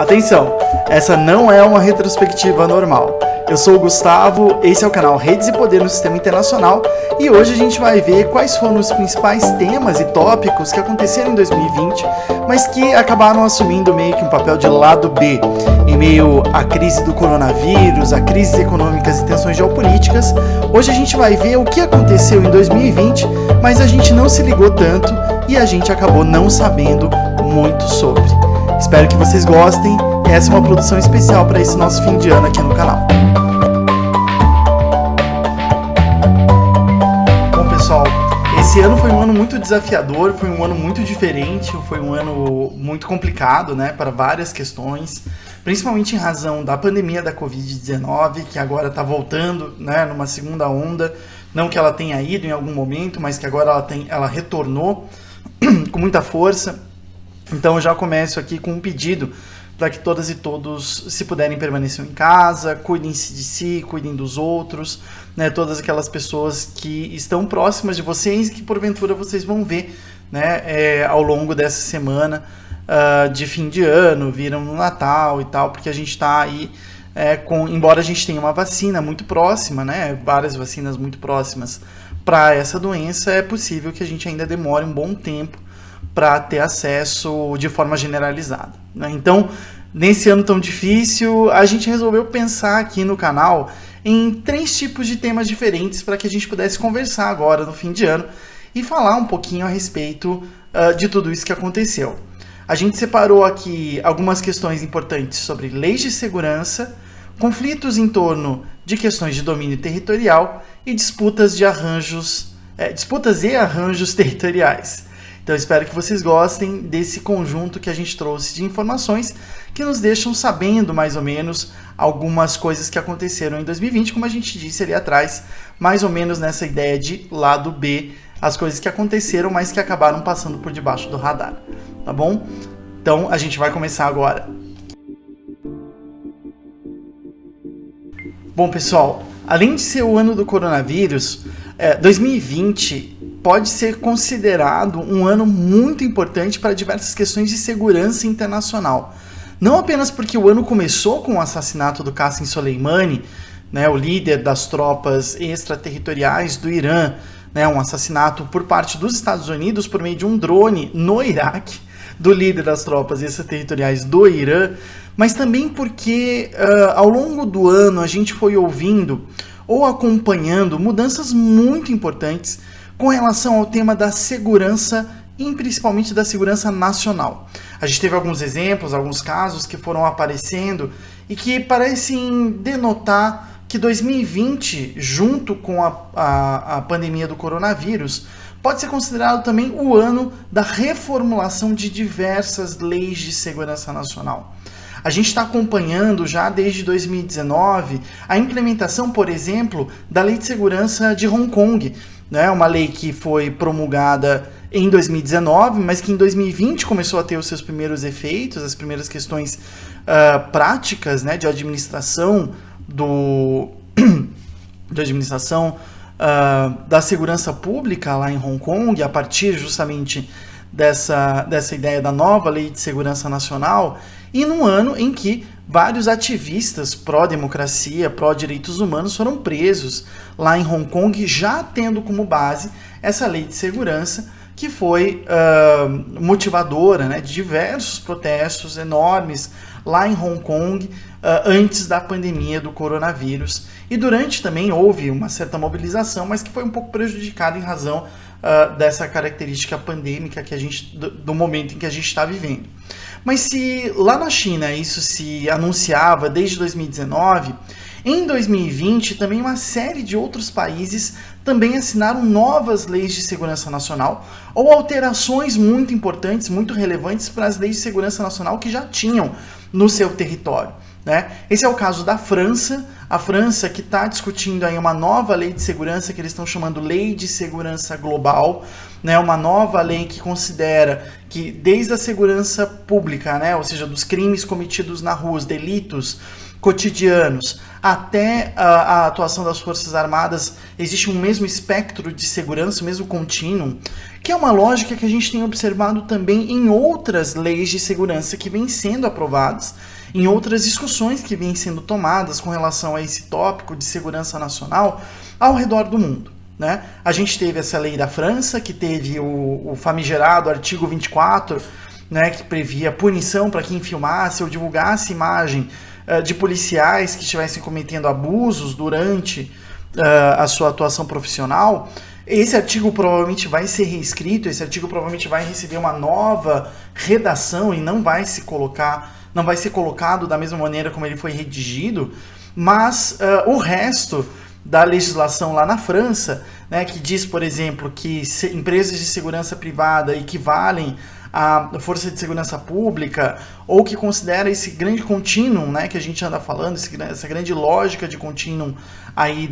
Atenção, essa não é uma retrospectiva normal. Eu sou o Gustavo, esse é o canal Redes e Poder no Sistema Internacional e hoje a gente vai ver quais foram os principais temas e tópicos que aconteceram em 2020, mas que acabaram assumindo meio que um papel de lado B, em meio à crise do coronavírus, a crises econômicas e tensões geopolíticas. Hoje a gente vai ver o que aconteceu em 2020, mas a gente não se ligou tanto e a gente acabou não sabendo muito sobre. Espero que vocês gostem. Essa é uma produção especial para esse nosso fim de ano aqui no canal. Bom, pessoal, esse ano foi um ano muito desafiador, foi um ano muito diferente, foi um ano muito complicado, né, para várias questões, principalmente em razão da pandemia da Covid-19, que agora está voltando, né, numa segunda onda. Não que ela tenha ido em algum momento, mas que agora ela retornou com muita força. Então eu já começo aqui com um pedido para que todas e todos, se puderem, permaneçam em casa, cuidem de si, cuidem dos outros, né, todas aquelas pessoas que estão próximas de vocês, que porventura vocês vão ver, né, ao longo dessa semana de fim de ano, viram no Natal e tal, porque a gente está aí, embora a gente tenha uma vacina muito próxima, né, várias vacinas muito próximas para essa doença, é possível que a gente ainda demore um bom tempo para ter acesso de forma generalizada, né? Então, nesse ano tão difícil, a gente resolveu pensar aqui no canal em 3 tipos de temas diferentes para que a gente pudesse conversar agora no fim de ano e falar um pouquinho a respeito de tudo isso que aconteceu. A gente separou aqui algumas questões importantes sobre leis de segurança, conflitos em torno de questões de domínio territorial e disputas e arranjos territoriais. Então, espero que vocês gostem desse conjunto que a gente trouxe de informações que nos deixam sabendo, mais ou menos, algumas coisas que aconteceram em 2020, como a gente disse ali atrás, mais ou menos nessa ideia de lado B, as coisas que aconteceram, mas que acabaram passando por debaixo do radar, tá bom? Então, a gente vai começar agora. Bom, pessoal, além de ser o ano do coronavírus, 2020 pode ser considerado um ano muito importante para diversas questões de segurança internacional. Não apenas porque o ano começou com o assassinato do Qasem Soleimani, né, o líder das tropas extraterritoriais do Irã, né, um assassinato por parte dos Estados Unidos por meio de um drone no Iraque, do líder das tropas extraterritoriais do Irã, mas também porque ao longo do ano a gente foi ouvindo ou acompanhando mudanças muito importantes com relação ao tema da segurança e principalmente da segurança nacional. A gente teve alguns exemplos, alguns casos que foram aparecendo e que parecem denotar que 2020, junto com a pandemia do coronavírus, pode ser considerado também o ano da reformulação de diversas leis de segurança nacional. A gente está acompanhando já desde 2019 a implementação, por exemplo, da Lei de Segurança de Hong Kong, né? Uma lei que foi promulgada em 2019, mas que em 2020 começou a ter os seus primeiros efeitos, as primeiras questões práticas, né, de administração da segurança pública lá em Hong Kong, a partir justamente dessa ideia da nova Lei de Segurança Nacional, e num ano em que vários ativistas pró-democracia, pró-direitos humanos foram presos lá em Hong Kong, já tendo como base essa lei de segurança, que foi motivadora, né, de diversos protestos enormes lá em Hong Kong antes da pandemia do coronavírus. E durante também houve uma certa mobilização, mas que foi um pouco prejudicada em razão dessa característica pandêmica que do momento em que a gente está vivendo. Mas se lá na China isso se anunciava desde 2019, em 2020 também uma série de outros países também assinaram novas leis de segurança nacional ou alterações muito importantes, muito relevantes para as leis de segurança nacional que já tinham no seu território, né? Esse é o caso da França. A França que está discutindo aí uma nova lei de segurança que eles estão chamando Lei de Segurança Global, né? Uma nova lei que considera que desde a segurança pública, né? Ou seja, dos crimes cometidos na rua, os delitos cotidianos, até a atuação das Forças Armadas, existe um mesmo espectro de segurança, o mesmo contínuo, que é uma lógica que a gente tem observado também em outras leis de segurança que vêm sendo aprovadas, em outras discussões que vêm sendo tomadas com relação a esse tópico de segurança nacional ao redor do mundo. Né? A gente teve essa lei da França, que teve o famigerado artigo 24, né, que previa punição para quem filmasse ou divulgasse imagem de policiais que estivessem cometendo abusos durante a sua atuação profissional. Esse artigo provavelmente vai ser reescrito, esse artigo provavelmente vai receber uma nova redação e não vai ser colocado da mesma maneira como ele foi redigido, mas o resto da legislação lá na França, né, que diz, por exemplo, que empresas de segurança privada equivalem à força de segurança pública, ou que considera esse grande contínuo, né, que a gente anda falando, essa grande lógica de contínuo aí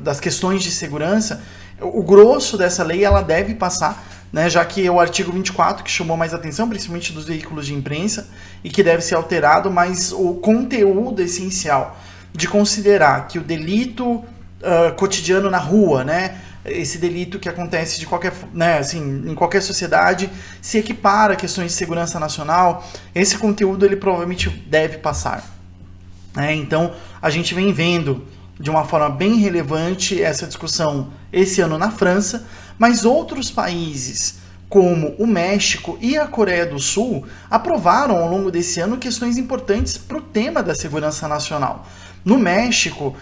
das questões de segurança, o grosso dessa lei ela deve passar, né, já que é o artigo 24 que chamou mais atenção, principalmente dos veículos de imprensa, e que deve ser alterado, mas o conteúdo essencial de considerar que o delito cotidiano na rua, né, esse delito que acontece de qualquer, né, assim, em qualquer sociedade, se equipara a questões de segurança nacional, esse conteúdo ele provavelmente deve passar. Então, a gente vem vendo de uma forma bem relevante essa discussão esse ano na França, mas outros países, como o México e a Coreia do Sul, aprovaram ao longo desse ano questões importantes para o tema da segurança nacional. No México,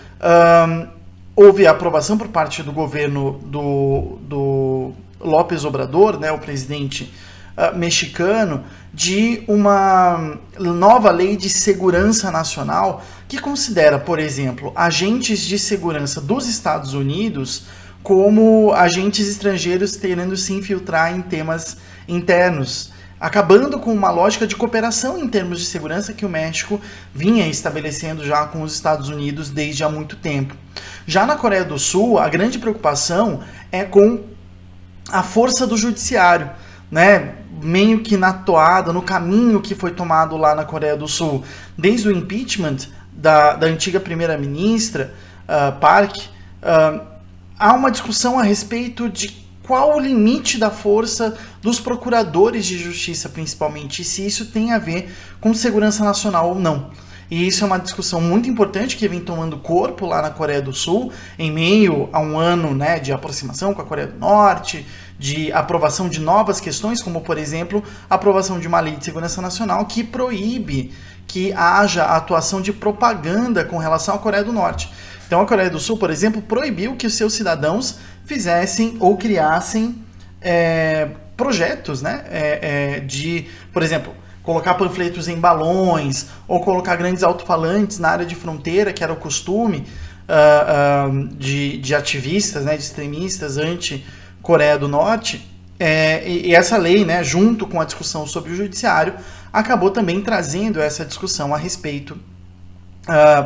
houve a aprovação por parte do governo do López Obrador, né, o presidente mexicano, de uma nova lei de segurança nacional que considera, por exemplo, agentes de segurança dos Estados Unidos como agentes estrangeiros querendo se infiltrar em temas internos, acabando com uma lógica de cooperação em termos de segurança que o México vinha estabelecendo já com os Estados Unidos desde há muito tempo. Já na Coreia do Sul, a grande preocupação é com a força do judiciário, né? Meio que na toada, no caminho que foi tomado lá na Coreia do Sul, desde o impeachment da antiga primeira-ministra Park, há uma discussão a respeito de qual o limite da força dos procuradores de justiça, principalmente, e se isso tem a ver com segurança nacional ou não. E isso é uma discussão muito importante que vem tomando corpo lá na Coreia do Sul, em meio a um ano, né, de aproximação com a Coreia do Norte, de aprovação de novas questões, como, por exemplo, a aprovação de uma lei de segurança nacional que proíbe que haja atuação de propaganda com relação à Coreia do Norte. Então, a Coreia do Sul, por exemplo, proibiu que os seus cidadãos fizessem ou criassem projetos, né, de, por exemplo, colocar panfletos em balões ou colocar grandes alto-falantes na área de fronteira, que era o costume de ativistas, né, de extremistas anti-Coreia do Norte. E essa lei, né, junto com a discussão sobre o judiciário, acabou também trazendo essa discussão a respeito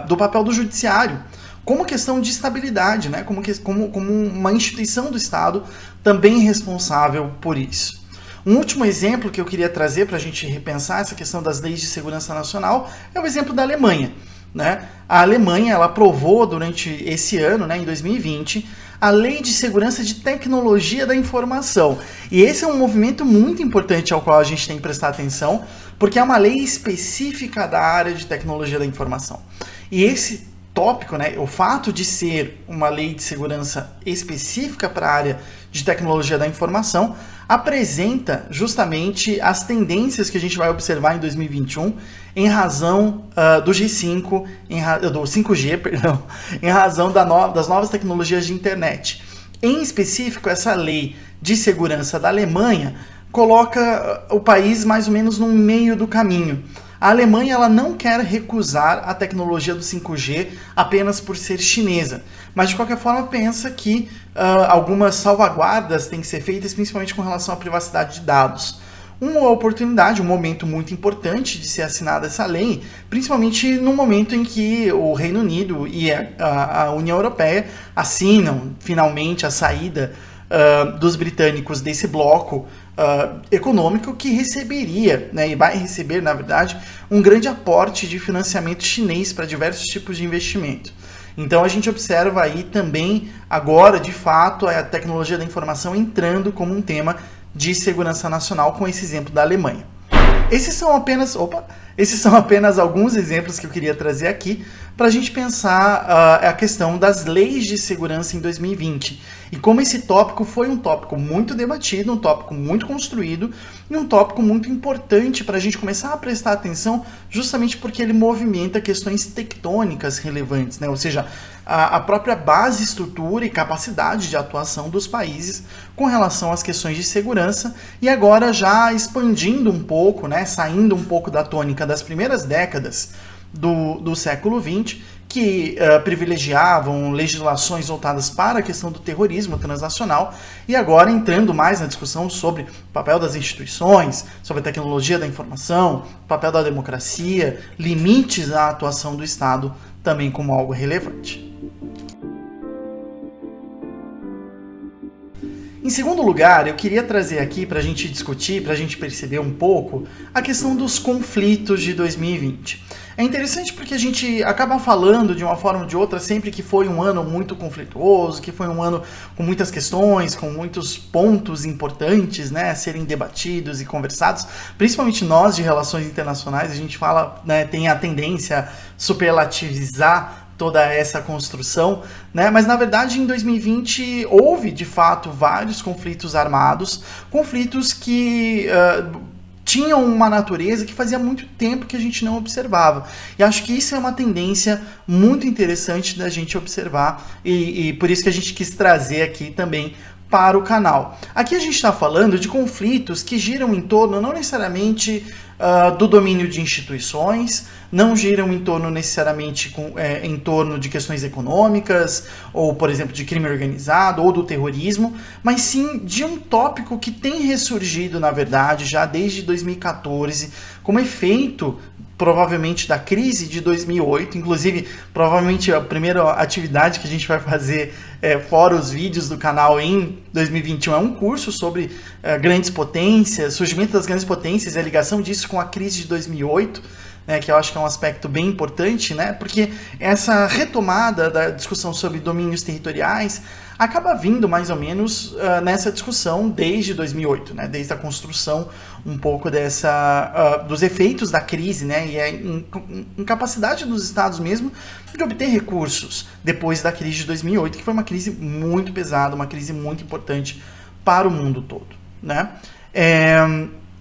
do papel do judiciário como questão de estabilidade, né, como uma instituição do Estado também responsável por isso. Um último exemplo que eu queria trazer para a gente repensar essa questão das leis de segurança nacional é o exemplo da Alemanha. Né? A Alemanha ela aprovou durante esse ano, né, em 2020, a Lei de Segurança de Tecnologia da Informação. E esse é um movimento muito importante ao qual a gente tem que prestar atenção, porque é uma lei específica da área de tecnologia da informação. E esse tópico, né, o fato de ser uma lei de segurança específica para a área de tecnologia da informação, apresenta justamente as tendências que a gente vai observar em 2021 em razão do G5, do 5G, perdão, em razão das novas tecnologias de internet. Em específico, essa lei de segurança da Alemanha coloca o país mais ou menos no meio do caminho. A Alemanha ela não quer recusar a tecnologia do 5G apenas por ser chinesa, mas de qualquer forma pensa que algumas salvaguardas têm que ser feitas, principalmente com relação à privacidade de dados. Uma oportunidade, um momento muito importante de ser assinada essa lei, principalmente no momento em que o Reino Unido e a União Europeia assinam finalmente a saída dos britânicos desse bloco econômico que receberia, né, e vai receber, na verdade, um grande aporte de financiamento chinês para diversos tipos de investimento. Então a gente observa aí também agora, de fato, a tecnologia da informação entrando como um tema de segurança nacional, com esse exemplo da Alemanha. Esses são apenas alguns exemplos que eu queria trazer aqui para a gente pensar a questão das leis de segurança em 2020 e como esse tópico foi um tópico muito debatido, um tópico muito construído e um tópico muito importante para a gente começar a prestar atenção, justamente porque ele movimenta questões tectônicas relevantes, né? Ou seja, a própria base, estrutura e capacidade de atuação dos países com relação às questões de segurança, e agora já expandindo um pouco, né, saindo um pouco da tônica das primeiras décadas do século XX, que privilegiavam legislações voltadas para a questão do terrorismo transnacional, e agora entrando mais na discussão sobre o papel das instituições, sobre a tecnologia da informação, o papel da democracia, limites à atuação do Estado também como algo relevante. Em segundo lugar, eu queria trazer aqui para a gente discutir, para a gente perceber um pouco, a questão dos conflitos de 2020. É interessante porque a gente acaba falando de uma forma ou de outra sempre que foi um ano muito conflituoso, que foi um ano com muitas questões, com muitos pontos importantes, né, a serem debatidos e conversados. Principalmente nós de relações internacionais, a gente fala, né, tem a tendência a superlativizar toda essa construção, né? Mas na verdade em 2020 houve de fato vários conflitos armados, conflitos que tinham uma natureza que fazia muito tempo que a gente não observava. E acho que isso é uma tendência muito interessante da gente observar e por isso que a gente quis trazer aqui também para o canal. Aqui a gente está falando de conflitos que giram em torno não necessariamente do domínio de instituições, não giram em torno necessariamente em torno de questões econômicas, ou, por exemplo, de crime organizado, ou do terrorismo, mas sim de um tópico que tem ressurgido, na verdade, já desde 2014, como efeito, provavelmente, da crise de 2008, inclusive, provavelmente a primeira atividade que a gente vai fazer fora os vídeos do canal em 2021 é um curso sobre grandes potências, surgimento das grandes potências e a ligação disso com a crise de 2008, que eu acho que é um aspecto bem importante, né? Porque essa retomada da discussão sobre domínios territoriais acaba vindo mais ou menos nessa discussão desde 2008, né? Desde a construção um pouco dos efeitos da crise, né? E a incapacidade dos estados mesmo de obter recursos depois da crise de 2008, que foi uma crise muito pesada, uma crise muito importante para o mundo todo, né?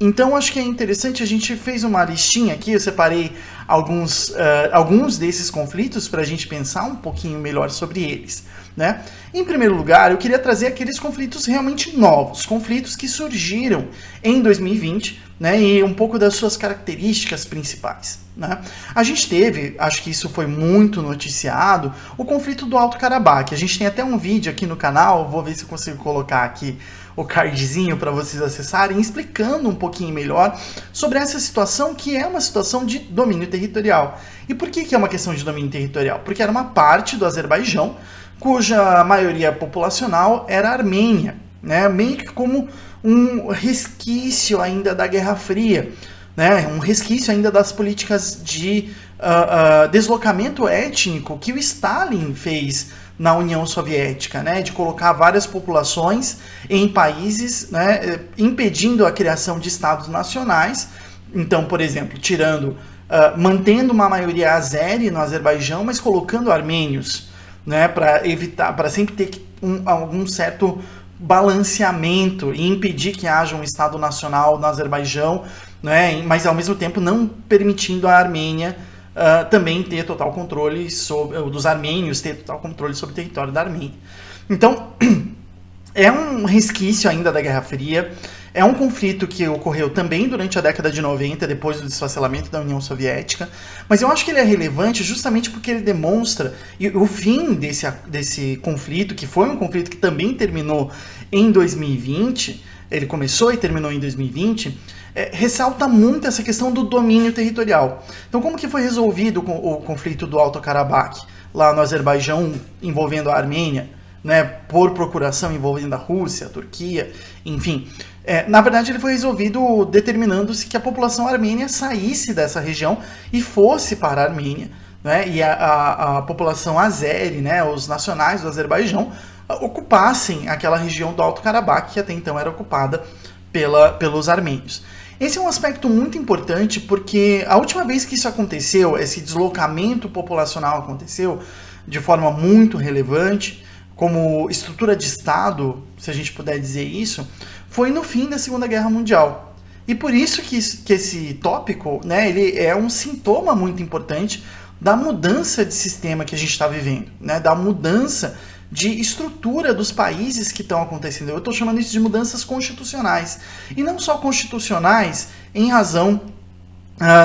Então, acho que é interessante, a gente fez uma listinha aqui, eu separei alguns desses conflitos para a gente pensar um pouquinho melhor sobre eles, né? Em primeiro lugar, eu queria trazer aqueles conflitos realmente novos, conflitos que surgiram em 2020, né, e um pouco das suas características principais, né? A gente teve, acho que isso foi muito noticiado, o conflito do Alto Karabakh. A gente tem até um vídeo aqui no canal, vou ver se eu consigo colocar aqui o cardzinho para vocês acessarem, explicando um pouquinho melhor sobre essa situação, que é uma situação de domínio territorial. E por que é uma questão de domínio territorial? Porque era uma parte do Azerbaijão cuja maioria populacional era armênia, né? Meio que como um resquício ainda da Guerra Fria, né? Um resquício ainda das políticas de deslocamento étnico que o Stalin fez na União Soviética, né, de colocar várias populações em países, né, impedindo a criação de estados nacionais. Então, por exemplo, mantendo uma maioria azeri no Azerbaijão, mas colocando armênios, né, para sempre ter algum certo balanceamento e impedir que haja um estado nacional no Azerbaijão, né, mas ao mesmo tempo não permitindo a Armênia também ter total controle dos armênios, ter total controle sobre o território da Armênia. Então, é um resquício ainda da Guerra Fria, é um conflito que ocorreu também durante a década de 90, depois do desfacelamento da União Soviética, mas eu acho que ele é relevante justamente porque ele demonstra o fim desse conflito, que foi um conflito que também terminou em 2020, ele começou e terminou em 2020, ressalta muito essa questão do domínio territorial. Então, como que foi resolvido o conflito do Alto Karabakh, lá no Azerbaijão, envolvendo a Armênia, né, por procuração envolvendo a Rússia, a Turquia, enfim. Na verdade, ele foi resolvido determinando-se que a população armênia saísse dessa região e fosse para a Armênia, né, e a população azeri, né, os nacionais do Azerbaijão, ocupassem aquela região do Alto Karabakh, que até então era ocupada pelos armênios. Esse é um aspecto muito importante porque a última vez que isso aconteceu, esse deslocamento populacional aconteceu de forma muito relevante, como estrutura de Estado, se a gente puder dizer isso, foi no fim da Segunda Guerra Mundial. E por isso que esse tópico, né, ele é um sintoma muito importante da mudança de sistema que a gente está vivendo, né, da mudança de estrutura dos países que estão acontecendo. Eu estou chamando isso de mudanças constitucionais. E não só constitucionais em razão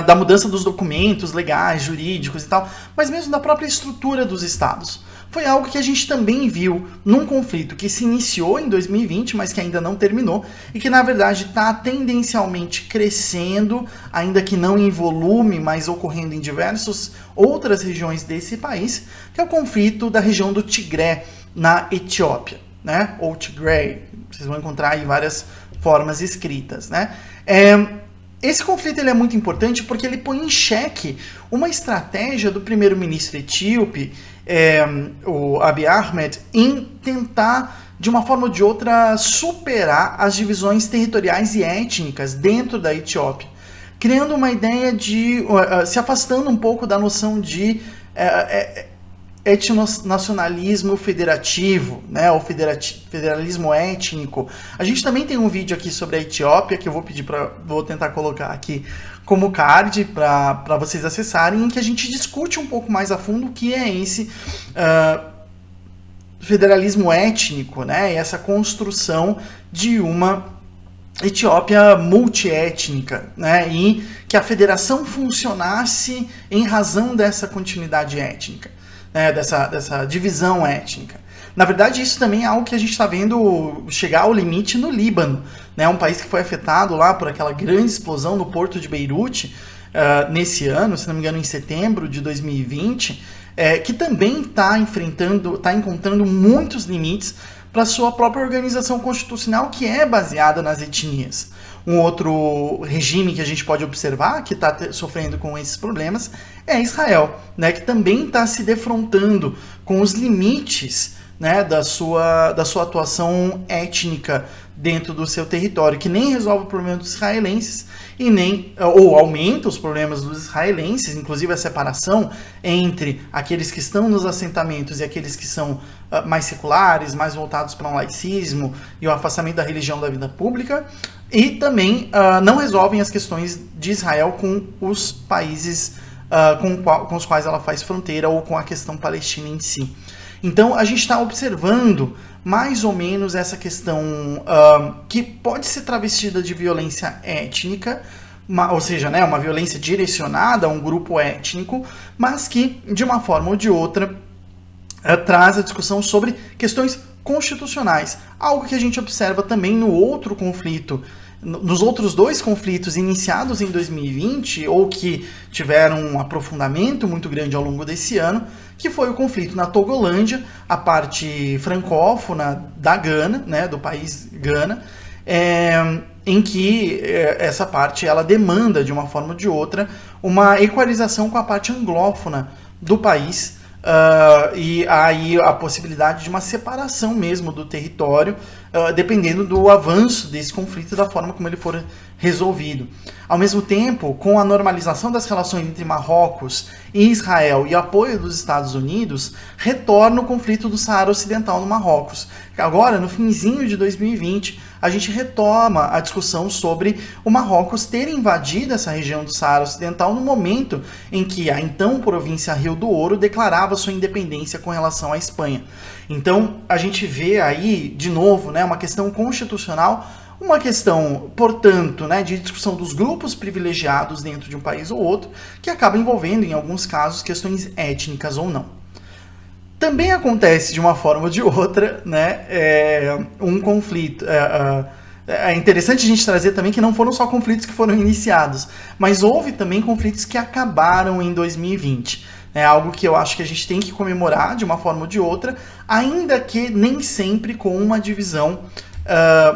da mudança dos documentos legais, jurídicos e tal, mas mesmo da própria estrutura dos estados. Foi algo que a gente também viu num conflito que se iniciou em 2020, mas que ainda não terminou, e que na verdade está tendencialmente crescendo, ainda que não em volume, mas ocorrendo em diversas outras regiões desse país, que é o conflito da região do Tigré, na Etiópia, né? Ou Tigray, vocês vão encontrar aí várias formas escritas, né? Esse conflito ele é muito importante porque ele põe em xeque uma estratégia do primeiro-ministro etíope, o Abiy Ahmed, em tentar, de uma forma ou de outra, superar as divisões territoriais e étnicas dentro da Etiópia, criando uma ideia de, se afastando um pouco da noção de etnonacionalismo federativo, né, ou federalismo étnico. A gente também tem um vídeo aqui sobre a Etiópia, que eu vou tentar colocar aqui como card para vocês acessarem, em que a gente discute um pouco mais a fundo o que é esse federalismo étnico, né, e essa construção de uma Etiópia multiétnica, né, e que a federação funcionasse em razão dessa continuidade étnica, né, dessa divisão étnica. Na verdade, isso também é algo que a gente está vendo chegar ao limite no Líbano, né, um país que foi afetado lá por aquela grande explosão no porto de Beirute nesse ano, se não me engano, em setembro de 2020, que também está encontrando muitos limites para sua própria organização constitucional, que é baseada nas etnias. Um outro regime que a gente pode observar que está sofrendo com esses problemas é Israel, né, que também está se defrontando com os limites, né, da sua atuação étnica dentro do seu território, que nem resolve o problema dos israelenses e ou aumenta os problemas dos israelenses, inclusive a separação entre aqueles que estão nos assentamentos e aqueles que são mais seculares, mais voltados para um laicismo e o afastamento da religião da vida pública, e também não resolvem as questões de Israel com os países com os quais ela faz fronteira ou com a questão palestina em si. Então, a gente está observando mais ou menos essa questão que pode ser travestida de violência étnica, ou seja, né, uma violência direcionada a um grupo étnico, mas que, de uma forma ou de outra, traz a discussão sobre questões constitucionais. Algo que a gente observa também no outro conflito, nos outros dois conflitos iniciados em 2020, ou que tiveram um aprofundamento muito grande ao longo desse ano, que foi o conflito na Togolândia, a parte francófona da Gana, né, do país Gana, em que essa parte ela demanda, de uma forma ou de outra, uma equalização com a parte anglófona do país, e aí a possibilidade de uma separação mesmo do território, dependendo do avanço desse conflito e da forma como ele for resolvido. Ao mesmo tempo, com a normalização das relações entre Marrocos e Israel e apoio dos Estados Unidos, retorna o conflito do Saara Ocidental no Marrocos. Agora, no finzinho de 2020, a gente retoma a discussão sobre o Marrocos ter invadido essa região do Saara Ocidental no momento em que a então província Rio do Ouro declarava sua independência com relação à Espanha. Então, a gente vê aí, de novo, né, uma questão constitucional, uma questão, portanto, né, de discussão dos grupos privilegiados dentro de um país ou outro, que acaba envolvendo, em alguns casos, questões étnicas ou não. Também acontece, de uma forma ou de outra, né, um conflito. É interessante a gente trazer também que não foram só conflitos que foram iniciados, mas houve também conflitos que acabaram em 2020. É algo que eu acho que a gente tem que comemorar de uma forma ou de outra, ainda que nem sempre com uma divisão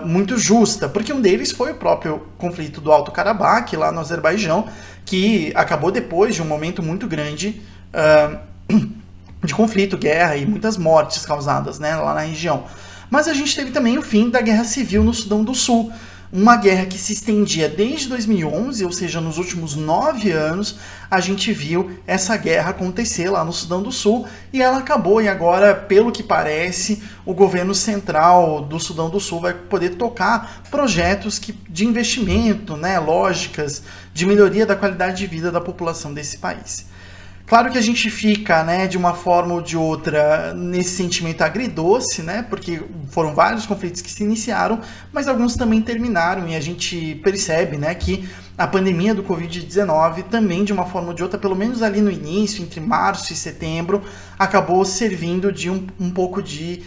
muito justa, porque um deles foi o próprio conflito do Alto Karabakh, lá no Azerbaijão, que acabou depois de um momento muito grande de conflito, guerra e muitas mortes causadas, né, lá na região. Mas a gente teve também o fim da Guerra Civil no Sudão do Sul, uma guerra que se estendia desde 2011, ou seja, nos últimos 9 anos, a gente viu essa guerra acontecer lá no Sudão do Sul, e ela acabou, e agora, pelo que parece, o governo central do Sudão do Sul vai poder tocar projetos de investimento, né, lógicas, de melhoria da qualidade de vida da população desse país. Claro que a gente fica, né, de uma forma ou de outra nesse sentimento agridoce, né, porque foram vários conflitos que se iniciaram, mas alguns também terminaram, e a gente percebe, né, que a pandemia do Covid-19 também, de uma forma ou de outra, pelo menos ali no início, entre março e setembro, acabou servindo de um pouco de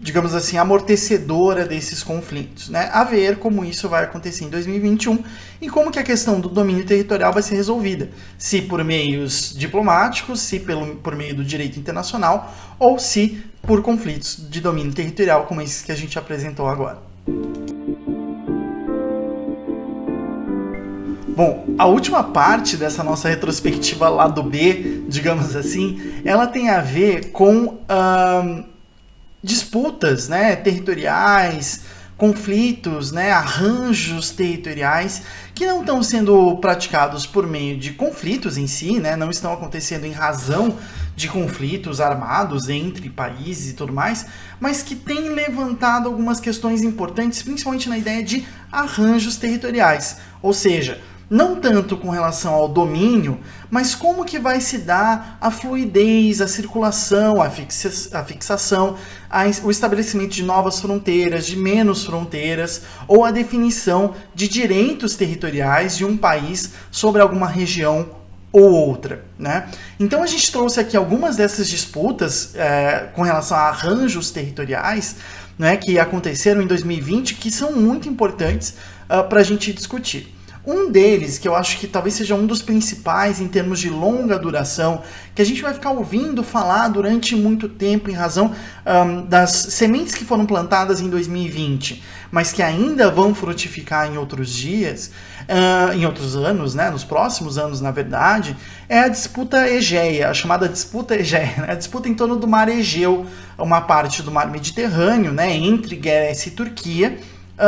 digamos assim, amortecedora desses conflitos, né? A ver como isso vai acontecer em 2021 e como que a questão do domínio territorial vai ser resolvida, se por meios diplomáticos, se por meio do direito internacional ou se por conflitos de domínio territorial como esses que a gente apresentou agora. Bom, a última parte dessa nossa retrospectiva lado B, digamos assim, ela tem a ver com disputas, né, territoriais, conflitos, né, arranjos territoriais que não estão sendo praticados por meio de conflitos em si, né, não estão acontecendo em razão de conflitos armados entre países e tudo mais, mas que têm levantado algumas questões importantes, principalmente na ideia de arranjos territoriais, ou seja, não tanto com relação ao domínio, mas como que vai se dar a fluidez, a circulação, a fixação, o estabelecimento de novas fronteiras, de menos fronteiras, ou a definição de direitos territoriais de um país sobre alguma região ou outra, né? Então a gente trouxe aqui algumas dessas disputas com relação a arranjos territoriais, né, que aconteceram em 2020, que são muito importantes para a gente discutir. Um deles, que eu acho que talvez seja um dos principais em termos de longa duração, que a gente vai ficar ouvindo falar durante muito tempo em razão das sementes que foram plantadas em 2020, mas que ainda vão frutificar em outros dias, em outros anos, né, nos próximos anos, na verdade, é a disputa Egeia, a chamada disputa Egeia, né, a disputa em torno do mar Egeu, uma parte do mar Mediterrâneo, né, entre Grécia e Turquia,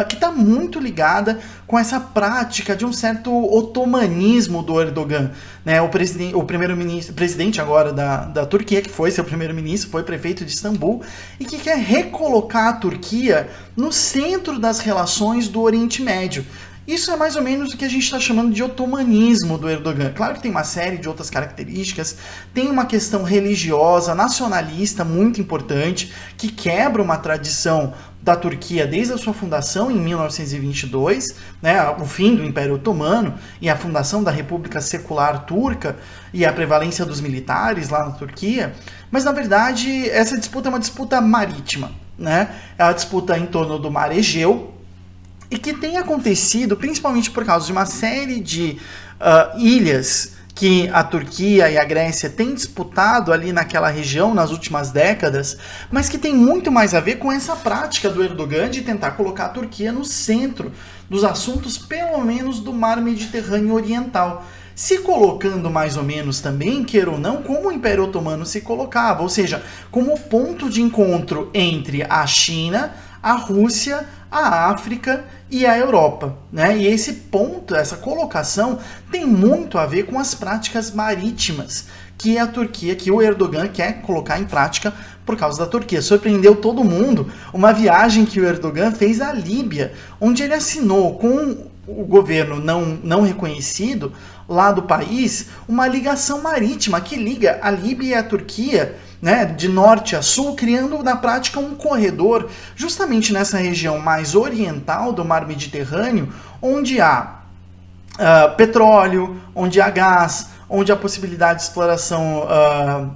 que está muito ligada com essa prática de um certo otomanismo do Erdogan, né? O presidente agora da Turquia, que foi seu primeiro-ministro, foi prefeito de Istambul, e que quer recolocar a Turquia no centro das relações do Oriente Médio. Isso é mais ou menos o que a gente está chamando de otomanismo do Erdogan. Claro que tem uma série de outras características, tem uma questão religiosa, nacionalista muito importante, que quebra uma tradição da Turquia desde a sua fundação em 1922, né, o fim do Império Otomano e a fundação da República Secular Turca e a prevalência dos militares lá na Turquia, mas na verdade essa disputa é uma disputa marítima, né? É uma disputa em torno do mar Egeu, e que tem acontecido principalmente por causa de uma série de ilhas que a Turquia e a Grécia têm disputado ali naquela região nas últimas décadas, mas que tem muito mais a ver com essa prática do Erdogan de tentar colocar a Turquia no centro dos assuntos, pelo menos do mar Mediterrâneo Oriental, se colocando mais ou menos também, queira ou não, como o Império Otomano se colocava, ou seja, como ponto de encontro entre a China, a Rússia, a África e a Europa, né? E esse ponto, essa colocação, tem muito a ver com as práticas marítimas que a Turquia, que o Erdogan quer colocar em prática por causa da Turquia. Surpreendeu todo mundo uma viagem que o Erdogan fez à Líbia, onde ele assinou com o governo não reconhecido lá do país uma ligação marítima que liga a Líbia e a Turquia, né, de norte a sul, criando na prática um corredor justamente nessa região mais oriental do mar Mediterrâneo, onde há petróleo, onde há gás, onde há possibilidade de exploração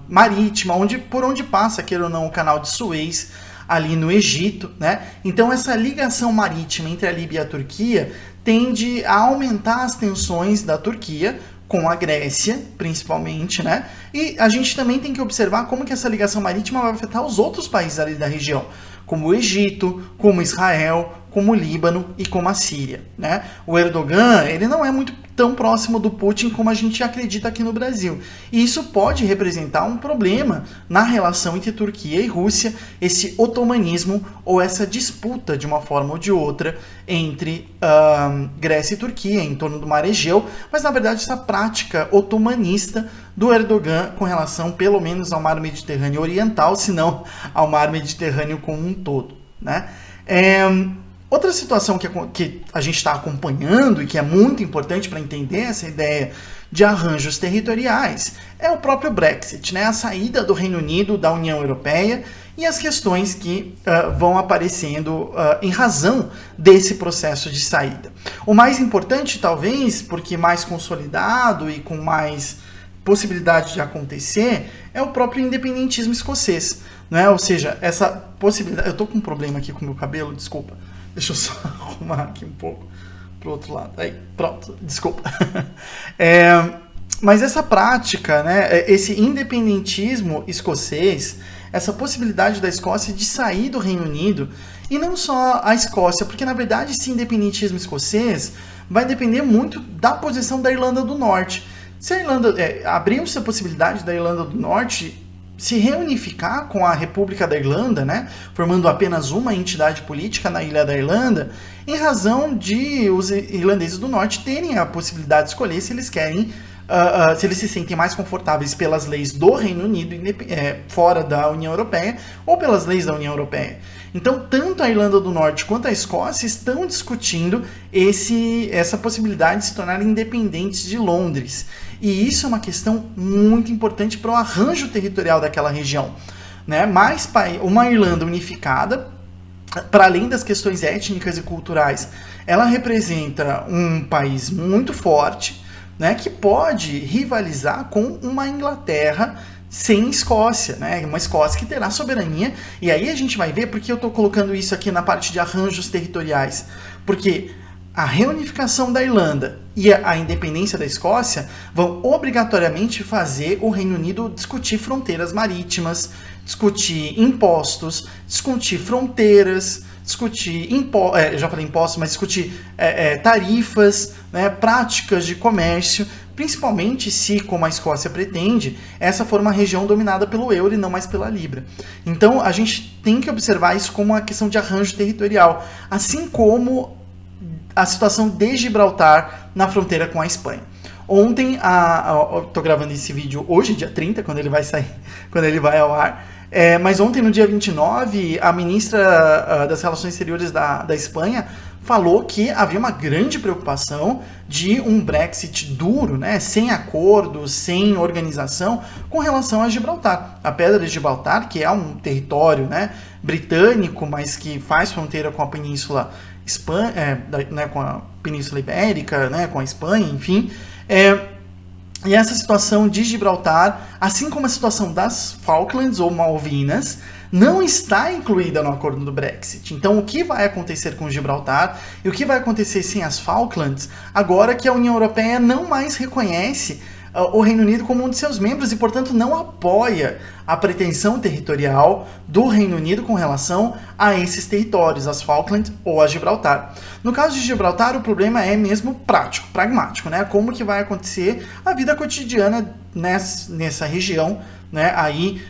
marítima, por onde passa, queira ou não, o canal de Suez, ali no Egito, né? Então essa ligação marítima entre a Líbia e a Turquia tende a aumentar as tensões da Turquia com a Grécia, principalmente, né? E a gente também tem que observar como que essa ligação marítima vai afetar os outros países ali da região, como o Egito, como Israel, como o Líbano e como a Síria, né? O Erdogan, ele não é muito tão próximo do Putin como a gente acredita aqui no Brasil. E isso pode representar um problema na relação entre Turquia e Rússia, esse otomanismo ou essa disputa de uma forma ou de outra entre Grécia e Turquia em torno do Mar Egeu, mas na verdade essa prática otomanista do Erdogan com relação pelo menos ao Mar Mediterrâneo Oriental, se não ao Mar Mediterrâneo como um todo, né? Outra situação que a gente está acompanhando e que é muito importante para entender essa ideia de arranjos territoriais é o próprio Brexit, né? A saída do Reino Unido da União Europeia e as questões que vão aparecendo em razão desse processo de saída. O mais importante, talvez, porque mais consolidado e com mais possibilidade de acontecer, é o próprio independentismo escocês, né? Ou seja, essa possibilidade... Eu tô com um problema aqui com o meu cabelo, desculpa. Deixa eu só arrumar aqui um pouco pro outro lado. Aí, pronto, desculpa. Mas essa prática, né, esse independentismo escocês, essa possibilidade da Escócia de sair do Reino Unido, e não só a Escócia, porque na verdade esse independentismo escocês vai depender muito da posição da Irlanda do Norte. Se a Irlanda abriu-se a possibilidade da Irlanda do Norte se reunificar com a República da Irlanda, né, formando apenas uma entidade política na Ilha da Irlanda, em razão de os irlandeses do Norte terem a possibilidade de escolher se eles querem, se eles se sentem mais confortáveis pelas leis do Reino Unido fora da União Europeia ou pelas leis da União Europeia. Então, tanto a Irlanda do Norte quanto a Escócia estão discutindo essa possibilidade de se tornarem independentes de Londres. E isso é uma questão muito importante para o arranjo territorial daquela região, né? Mais uma Irlanda unificada, para além das questões étnicas e culturais, ela representa um país muito forte, né, que pode rivalizar com uma Inglaterra sem Escócia, né? Uma Escócia que terá soberania, e aí a gente vai ver porque eu estou colocando isso aqui na parte de arranjos territoriais, porque a reunificação da Irlanda e a independência da Escócia vão obrigatoriamente fazer o Reino Unido discutir fronteiras marítimas, discutir impostos, discutir fronteiras, discutir já falei impostos, mas discutir tarifas, né, práticas de comércio, principalmente se, como a Escócia pretende, essa for uma região dominada pelo euro e não mais pela libra. Então a gente tem que observar isso como uma questão de arranjo territorial, assim como a situação de Gibraltar na fronteira com a Espanha. Ontem, estou gravando esse vídeo hoje, dia 30, quando ele vai sair, quando ele vai ao ar, mas ontem, no dia 29, a ministra das Relações Exteriores da Espanha falou que havia uma grande preocupação de um Brexit duro, né, sem acordo, sem organização, com relação a Gibraltar. A Pedra de Gibraltar, que é um território, né, britânico, mas que faz fronteira com a Península né, com a Península Ibérica, né, com a Espanha, enfim. E essa situação de Gibraltar, assim como a situação das Falklands ou Malvinas, não está incluída no acordo do Brexit. Então, o que vai acontecer com Gibraltar e o que vai acontecer sem as Falklands, agora que a União Europeia não mais reconhece o Reino Unido como um de seus membros e, portanto, não apoia a pretensão territorial do Reino Unido com relação a esses territórios, as Falklands ou a Gibraltar. No caso de Gibraltar, o problema é mesmo prático, pragmático, né? Como que vai acontecer a vida cotidiana nessa região, né? Aí,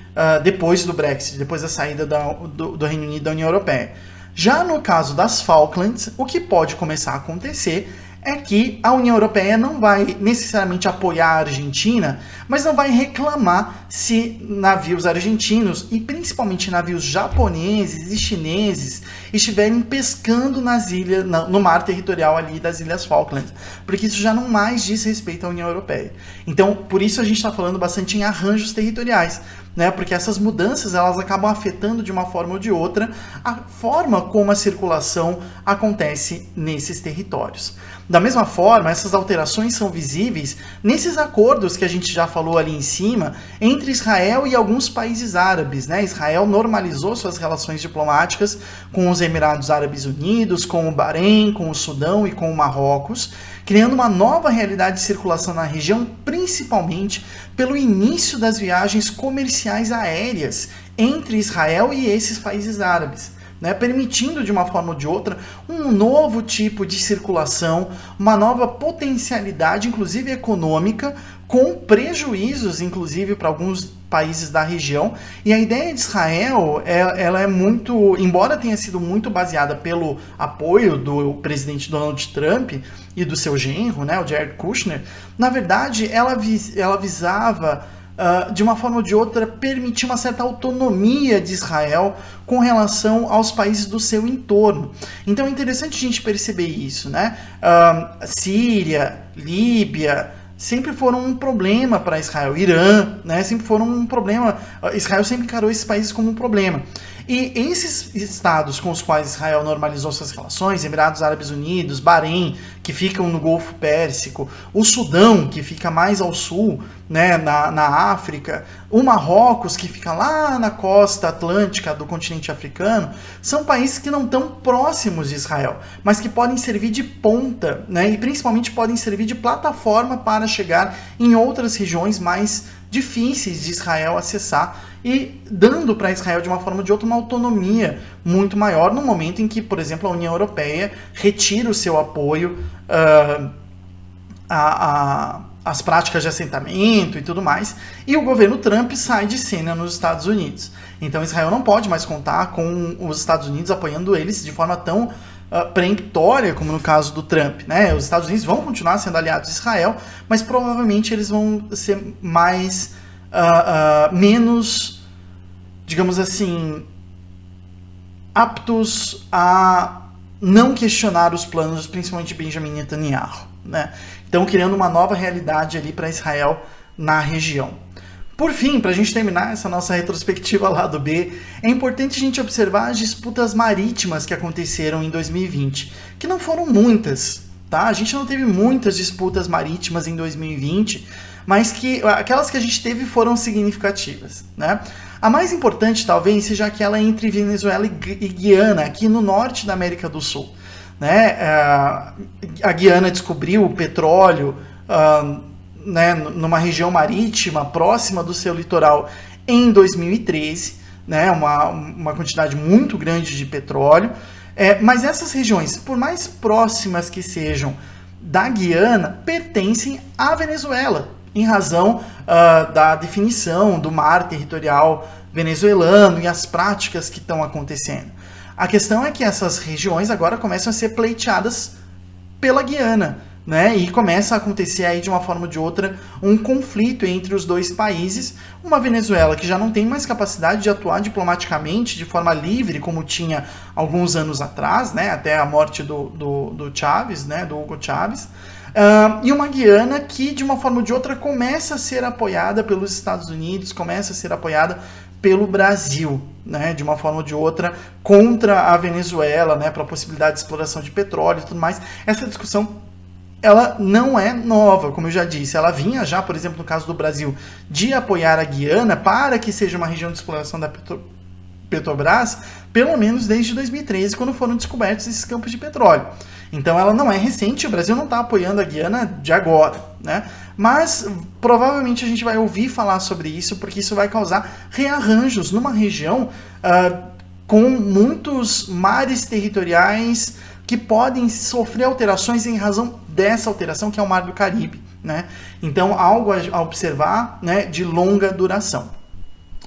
depois do Brexit, depois da saída do Reino Unido da União Europeia. Já no caso das Falklands, o que pode começar a acontecer é que a União Europeia não vai necessariamente apoiar a Argentina, mas não vai reclamar se navios argentinos e principalmente navios japoneses e chineses estiverem pescando nas ilhas, no mar territorial ali das Ilhas Falklands, porque isso já não mais diz respeito à União Europeia. Então, por isso a gente está falando bastante em arranjos territoriais, né? Porque essas mudanças elas acabam afetando de uma forma ou de outra a forma como a circulação acontece nesses territórios. Da mesma forma, essas alterações são visíveis nesses acordos que a gente já falou ali em cima, entre Israel e alguns países árabes, né? Israel normalizou suas relações diplomáticas com os Emirados Árabes Unidos, com o Bahrein, com o Sudão e com o Marrocos, criando uma nova realidade de circulação na região, principalmente pelo início das viagens comerciais aéreas entre Israel e esses países árabes, né, permitindo de uma forma ou de outra um novo tipo de circulação, uma nova potencialidade, inclusive econômica, com prejuízos, inclusive, para alguns países da região. E a ideia de Israel, ela é muito, embora tenha sido muito baseada pelo apoio do presidente Donald Trump e do seu genro, né, o Jared Kushner, na verdade, ela visava de uma forma ou de outra, permitir uma certa autonomia de Israel com relação aos países do seu entorno. Então é interessante a gente perceber isso, né? Síria, Líbia, sempre foram um problema para Israel. Irã, né? Sempre foram um problema. Israel sempre encarou esses países como um problema. E esses estados com os quais Israel normalizou suas relações, Emirados Árabes Unidos, Bahrein, que ficam no Golfo Pérsico, o Sudão, que fica mais ao sul, né, na África, o Marrocos, que fica lá na costa atlântica do continente africano, são países que não estão próximos de Israel, mas que podem servir de ponta, né, e principalmente podem servir de plataforma para chegar em outras regiões mais difíceis de Israel acessar, e dando para Israel, de uma forma ou de outra, uma autonomia muito maior no momento em que, por exemplo, a União Europeia retira o seu apoio às práticas de assentamento e tudo mais, e o governo Trump sai de cena nos Estados Unidos. Então Israel não pode mais contar com os Estados Unidos apoiando eles de forma tão peremptória como no caso do Trump, né? Os Estados Unidos vão continuar sendo aliados de Israel, mas provavelmente eles vão ser mais menos, digamos assim, aptos a não questionar os planos, principalmente de Benjamin Netanyahu, né? Então, criando uma nova realidade ali para Israel na região. Por fim, para a gente terminar essa nossa retrospectiva lado B, é importante a gente observar as disputas marítimas que aconteceram em 2020, que não foram muitas, tá? A gente não teve muitas disputas marítimas em 2020, mas que aquelas que a gente teve foram significativas, né? A mais importante, talvez, seja aquela entre Venezuela e Guiana, aqui no norte da América do Sul, né? A Guiana descobriu o petróleo, né, numa região marítima próxima do seu litoral em 2013, né, uma quantidade muito grande de petróleo, mas essas regiões, por mais próximas que sejam da Guiana, pertencem à Venezuela, em razão da definição do mar territorial venezuelano e as práticas que estão acontecendo. A questão é que essas regiões agora começam a ser pleiteadas pela Guiana, né? E começa a acontecer aí de uma forma ou de outra um conflito entre os dois países, uma Venezuela que já não tem mais capacidade de atuar diplomaticamente de forma livre como tinha alguns anos atrás, né? Até a morte do Chávez, né? Do Hugo Chávez, e uma Guiana que de uma forma ou de outra começa a ser apoiada pelos Estados Unidos, começa a ser apoiada pelo Brasil, né, de uma forma ou de outra, contra a Venezuela, né, para a possibilidade de exploração de petróleo e tudo mais. Essa discussão, ela não é nova, como eu já disse, ela vinha já, por exemplo, no caso do Brasil, de apoiar a Guiana para que seja uma região de exploração da Petrobras, pelo menos desde 2013, quando foram descobertos esses campos de petróleo. Então ela não é recente, o Brasil não está apoiando a Guiana de agora, né? Mas provavelmente a gente vai ouvir falar sobre isso, porque isso vai causar rearranjos numa região com muitos mares territoriais que podem sofrer alterações em razão dessa alteração, que é o Mar do Caribe, né? Então, algo a observar, né, de longa duração.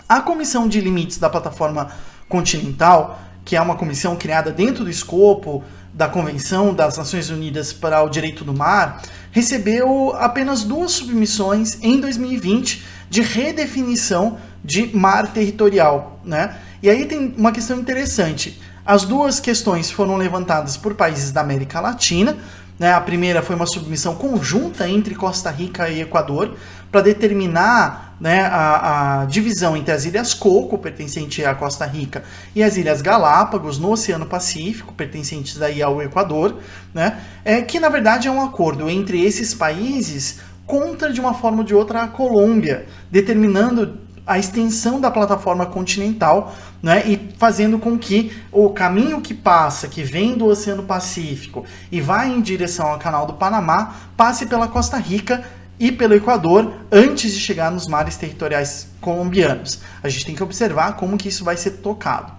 A Comissão de Limites da Plataforma Continental, que é uma comissão criada dentro do escopo da Convenção das Nações Unidas para o Direito do Mar, recebeu apenas 2 submissões em 2020 de redefinição de mar territorial, né? E aí tem uma questão interessante. As 2 questões foram levantadas por países da América Latina, né? A primeira foi uma submissão conjunta entre Costa Rica e Equador para determinar, né, a divisão entre as Ilhas Coco, pertencente à Costa Rica, e as Ilhas Galápagos, no Oceano Pacífico, pertencentes aí ao Equador, né? Que na verdade é um acordo entre esses países contra, de uma forma ou de outra, a Colômbia, determinando a extensão da plataforma continental, né, e fazendo com que o caminho que passa, que vem do Oceano Pacífico e vai em direção ao Canal do Panamá, passe pela Costa Rica e pelo Equador antes de chegar nos mares territoriais colombianos. A gente tem que observar como que isso vai ser tocado.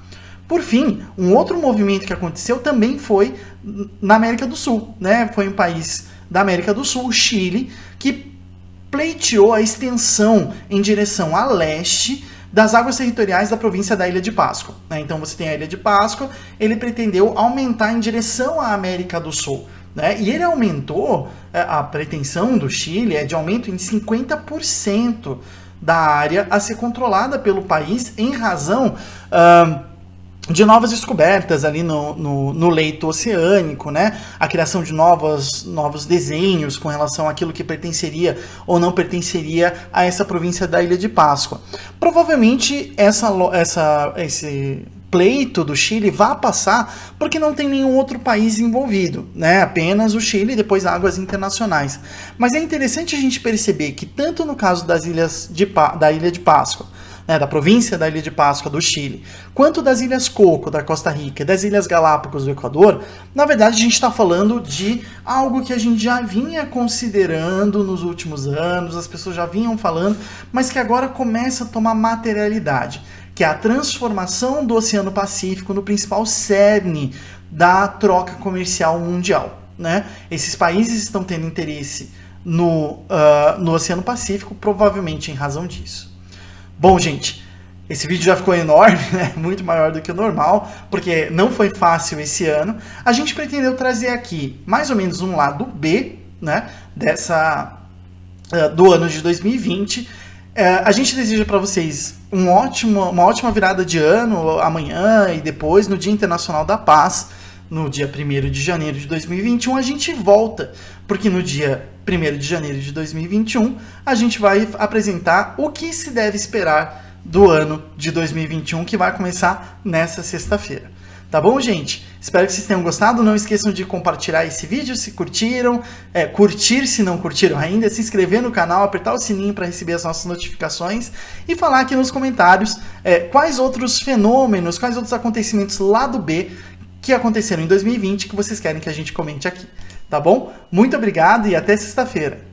Por fim, um outro movimento que aconteceu também foi na América do Sul, né? Foi um país da América do Sul, o Chile, que pleiteou a extensão em direção a leste das águas territoriais da província da Ilha de Páscoa, né? Então você tem a Ilha de Páscoa, ele pretendeu aumentar em direção à América do Sul, né? E ele aumentou, a pretensão do Chile é de aumento em 50% da área a ser controlada pelo país em razão de novas descobertas ali no leito oceânico, né? A criação de novos desenhos com relação àquilo que pertenceria ou não pertenceria a essa província da Ilha de Páscoa. Provavelmente esse pleito do Chile vai passar porque não tem nenhum outro país envolvido, né? Apenas o Chile e depois águas internacionais. Mas é interessante a gente perceber que tanto no caso das da Ilha de Páscoa, né, da província da Ilha de Páscoa do Chile, quanto das Ilhas Coco da Costa Rica e das Ilhas Galápagos do Equador, na verdade a gente está falando de algo que a gente já vinha considerando nos últimos anos, as pessoas já vinham falando, mas que agora começa a tomar materialidade, que é a transformação do Oceano Pacífico no principal cerne da troca comercial mundial, né? Esses países estão tendo interesse no Oceano Pacífico, provavelmente em razão disso. Bom, gente, esse vídeo já ficou enorme, né? Muito maior do que o normal, porque não foi fácil esse ano. A gente pretendeu trazer aqui mais ou menos um lado B, né, do ano de 2020. A gente deseja para vocês uma ótima virada de ano, amanhã e depois, no Dia Internacional da Paz, no dia 1º de janeiro de 2021, a gente volta, porque no dia 1º de janeiro de 2021, a gente vai apresentar o que se deve esperar do ano de 2021, que vai começar nessa sexta-feira. Tá bom, gente? Espero que vocês tenham gostado. Não esqueçam de compartilhar esse vídeo se curtiram, curtir se não curtiram ainda, se inscrever no canal, apertar o sininho para receber as nossas notificações e falar aqui nos comentários quais outros fenômenos, quais outros acontecimentos lá do B que aconteceram em 2020 que vocês querem que a gente comente aqui. Tá bom? Muito obrigado e até sexta-feira.